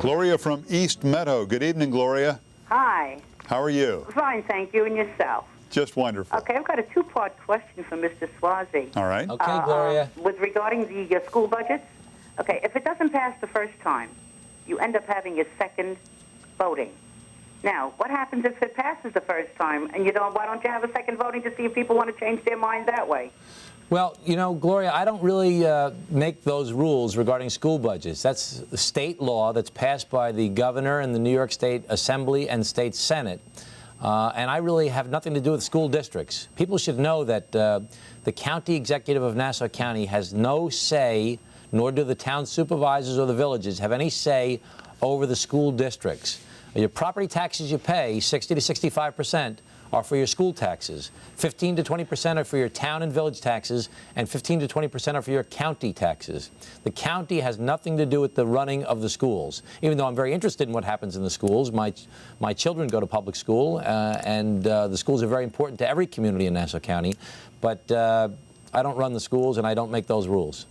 Gloria from East Meadow. Good evening, Gloria. Hi. How are you? Fine, thank you. And yourself? Just wonderful. Okay, I've got a two-part question for Mr. Swazi. All right. Okay, Gloria. With regarding the school budgets, okay, if it doesn't pass the first time, you end up having a second voting. Now, what happens if it passes the first time, and why don't you have a second voting to see if people want to change their mind that way? Well, you know, Gloria, I don't really make those rules regarding school budgets. That's state law that's passed by the governor and the New York State Assembly and State Senate. And I really have nothing to do with school districts. People should know that the county executive of Nassau County has no say, nor do the town supervisors or the villages have any say over the school districts. Your property taxes you pay, 60 to 65%, are for your school taxes. 15 to 20% are for your town and village taxes, and 15 to 20% are for your county taxes. The county has nothing to do with the running of the schools. Even though I'm very interested in what happens in the schools, my children go to public school, and the schools are very important to every community in Nassau County. But I don't run the schools, and I don't make those rules.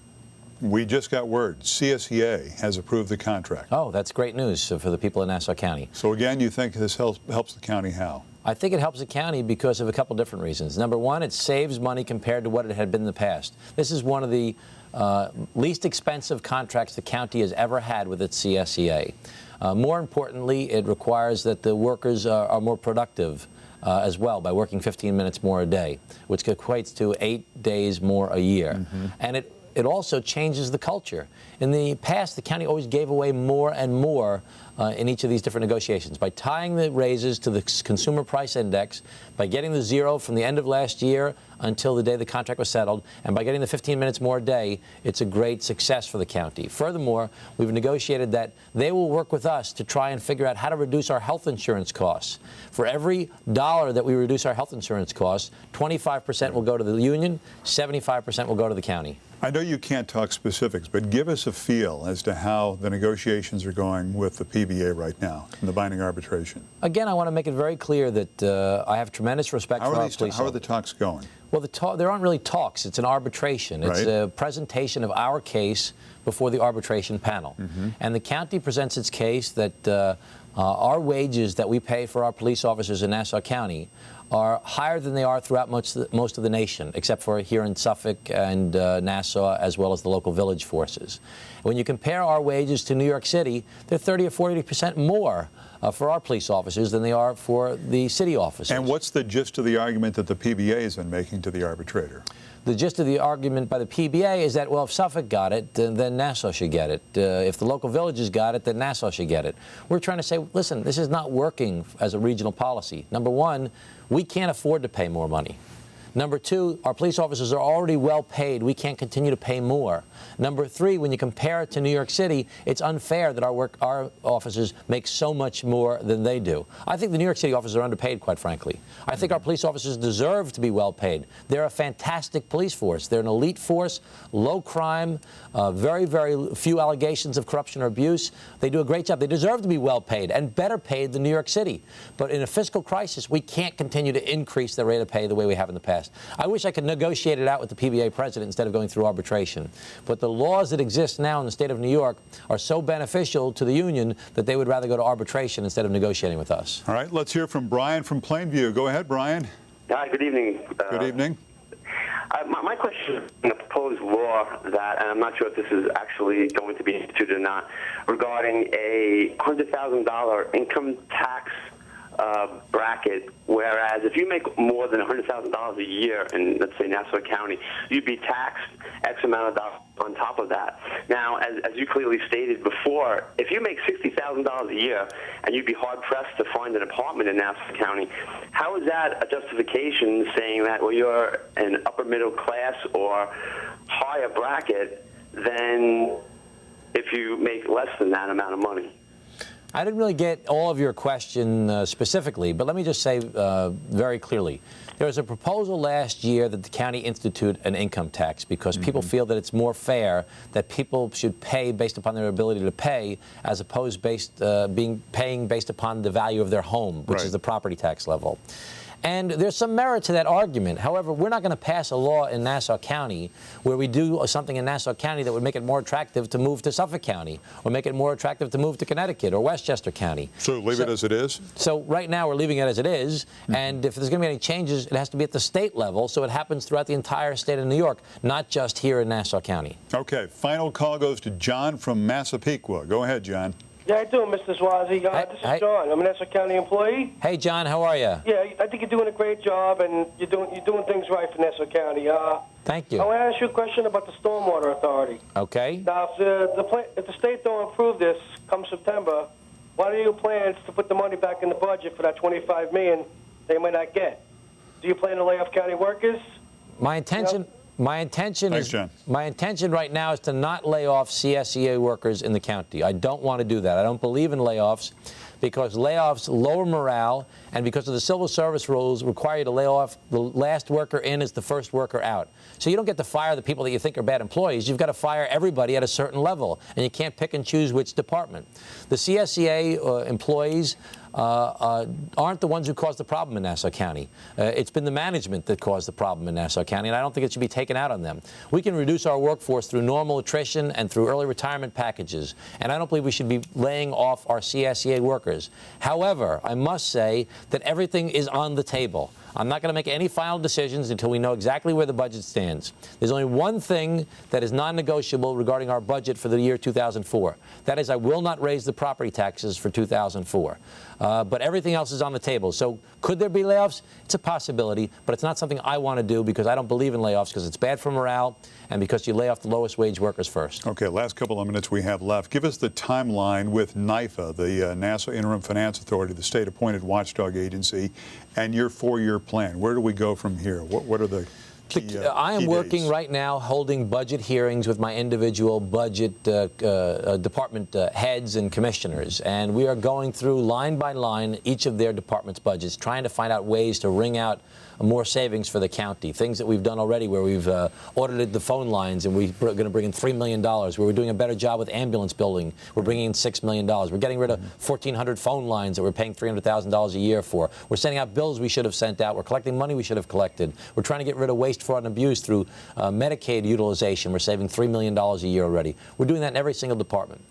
We just got word. CSEA has approved the contract. Oh, that's great news for the people in Nassau County. So again, you think this helps the county how? I think it helps the county because of a couple different reasons. Number one, it saves money compared to what it had been in the past. This is one of the least expensive contracts the county has ever had with its CSEA. More importantly, it requires that the workers are more productive as well by working 15 minutes more a day, which equates to 8 days more a year. Mm-hmm. And it also changes the culture. In the past, the county always gave away more and more in each of these different negotiations. By tying the raises to the consumer price index, by getting the zero from the end of last year until the day the contract was settled, and by getting the 15 minutes more a day, it's a great success for the county. Furthermore, we've negotiated that they will work with us to try and figure out how to reduce our health insurance costs. For every dollar that we reduce our health insurance costs, 25% will go to the union, 75% will go to the county. I know you can't talk specifics, but give us a feel as to how the negotiations are going with the PBA right now in the binding arbitration. Again, I want to make it very clear that I have tremendous respect for our police officers. How are the talks going? Well, there aren't really talks. It's an arbitration. It's a presentation of our case before the arbitration panel. Mm-hmm. And the county presents its case that our wages that we pay for our police officers in Nassau County are higher than they are throughout most of the nation, except for here in Suffolk and Nassau, as well as the local village forces. When you compare our wages to New York City, they're 30 or 40% more for our police officers than they are for the city officers. And what's the gist of the argument that the PBA has been making to the arbitrator? The gist of the argument by the PBA is that, well, if Suffolk got it, then Nassau should get it. If the local villages got it, then Nassau should get it. We're trying to say, listen, this is not working as a regional policy. Number one, we can't afford to pay more money. Number two, our police officers are already well paid. We can't continue to pay more. Number three, when you compare it to New York City, it's unfair that our officers make so much more than they do. I think the New York City officers are underpaid, quite frankly. I think our police officers deserve to be well paid. They're a fantastic police force. They're an elite force, low crime, very, very few allegations of corruption or abuse. They do a great job. They deserve to be well paid and better paid than New York City. But in a fiscal crisis, we can't continue to increase the rate of pay the way we have in the past. I wish I could negotiate it out with the PBA president instead of going through arbitration. But the laws that exist now in the state of New York are so beneficial to the union that they would rather go to arbitration instead of negotiating with us. All right, let's hear from Brian from Plainview. Go ahead, Brian. Hi, good evening. Good evening. My question is in the proposed law that, and I'm not sure if this is actually going to be instituted or not, regarding a $100,000 income tax bracket, whereas if you make more than $100,000 a year in, let's say, Nassau County, you'd be taxed X amount of dollars on top of that. Now, as you clearly stated before, if you make $60,000 a year and you'd be hard-pressed to find an apartment in Nassau County, how is that a justification saying that, well, you're an upper middle class or higher bracket than if you make less than that amount of money? I didn't really get all of your question specifically, but let me just say very clearly. There was a proposal last year that the county institute an income tax because people feel that it's more fair that people should pay based upon their ability to pay as opposed paying based upon the value of their home, which is the property tax level. And there's some merit to that argument. However, we're not going to pass a law in Nassau County where we do something in Nassau County that would make it more attractive to move to Suffolk County or make it more attractive to move to Connecticut or Westchester County. So leave it as it is? So right now we're leaving it as it is, and if there's going to be any changes, it has to be at the state level, so it happens throughout the entire state of New York, not just here in Nassau County. Okay, final call goes to John from Massapequa. Go ahead, John. Yeah, I do, Mr. Swazi. This is John. I'm a Nassau County employee. Hey, John, how are you? Yeah, I think you're doing a great job, and you're doing things right for Nassau County. Thank you. I want to ask you a question about the Stormwater Authority. Okay. Now, if the state don't approve this come September, what are your plans to put the money back in the budget for that $25 million they might not get? Do you plan to lay off county workers? My intention. My intention Thanks, John. My intention right now is to not lay off CSEA workers in the county. I don't want to do that. I don't believe in layoffs because layoffs lower morale, and because of the civil service rules require you to lay off the last worker in as the first worker out. So you don't get to fire the people that you think are bad employees. You've got to fire everybody at a certain level, and you can't pick and choose which department. The CSEA employees aren't the ones who caused the problem in Nassau County. It's been the management that caused the problem in Nassau County, and I don't think it should be taken out on them. We can reduce our workforce through normal attrition and through early retirement packages, and I don't believe we should be laying off our CSEA workers. However, I must say that everything is on the table. I'm not going to make any final decisions until we know exactly where the budget stands. There's only one thing that is non-negotiable regarding our budget for the year 2004. That is, I will not raise the property taxes for 2004. But everything else is on the table. So could there be layoffs? It's a possibility, but it's not something I want to do because I don't believe in layoffs because it's bad for morale and because you lay off the lowest wage workers first. Okay, last couple of minutes we have left. Give us the timeline with NIFA, the Nassau Interim Finance Authority, the state-appointed watchdog agency, and your 4-year plan. Where do we go from here? What are the key I am key working dates? right now holding budget hearings with my individual budget department heads and commissioners, and we are going through line by line each of their department's budgets, trying to find out ways to wring out more savings for the county. Things that we've done already where we've audited the phone lines and we're going to bring in $3 million, where we're doing a better job with ambulance building. We're bringing in $6 million. We're getting rid of 1,400 phone lines that we're paying $300,000 a year for. We're sending out bills we should have sent out. We're collecting money we should have collected. We're trying to get rid of waste, fraud, and abuse through Medicaid utilization. We're saving $3 million a year already. We're doing that in every single department.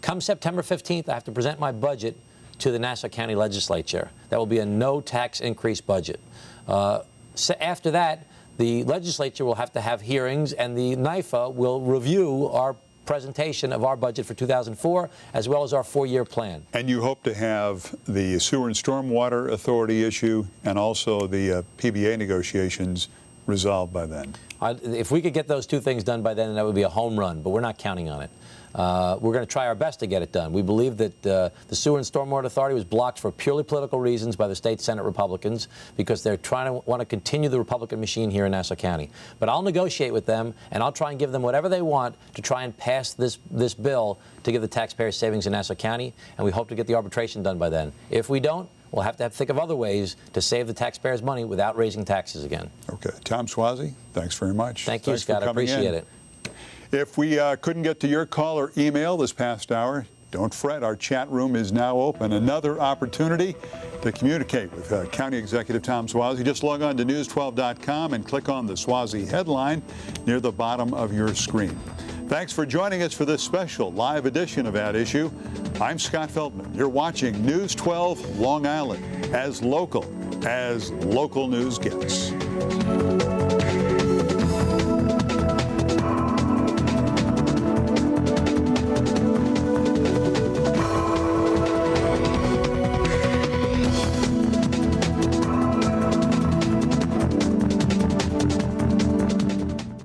Come September 15th, I have to present my budget to the Nassau County Legislature. That will be a no tax increase budget. So after that, the legislature will have to have hearings, and the NIFA will review our presentation of our budget for 2004, as well as our 4-year plan. And you hope to have the Sewer and Stormwater Authority issue and also the PBA negotiations resolved by then. If we could get those two things done by then, that would be a home run, but we're not counting on it. We're going to try our best to get it done. We believe that the Sewer and Stormwater Authority was blocked for purely political reasons by the state Senate Republicans because they're want to continue the Republican machine here in Nassau County. But I'll negotiate with them, and I'll try and give them whatever they want to try and pass this bill to give the taxpayers savings in Nassau County, and we hope to get the arbitration done by then. If we don't, we'll have to think of other ways to save the taxpayers money without raising taxes again. Okay. Tom Swazi, thanks very much. Thank you, Thanks for Scott. I coming appreciate in. it. If we couldn't get to your call or email this past hour, don't fret. Our chat room is now open. Another opportunity to communicate with County Executive Tom Swazi. Just log on to news12.com and click on the Swazi headline near the bottom of your screen. Thanks for joining us for this special live edition of At Issue. I'm Scott Feldman. You're watching News 12 Long Island, as local news gets.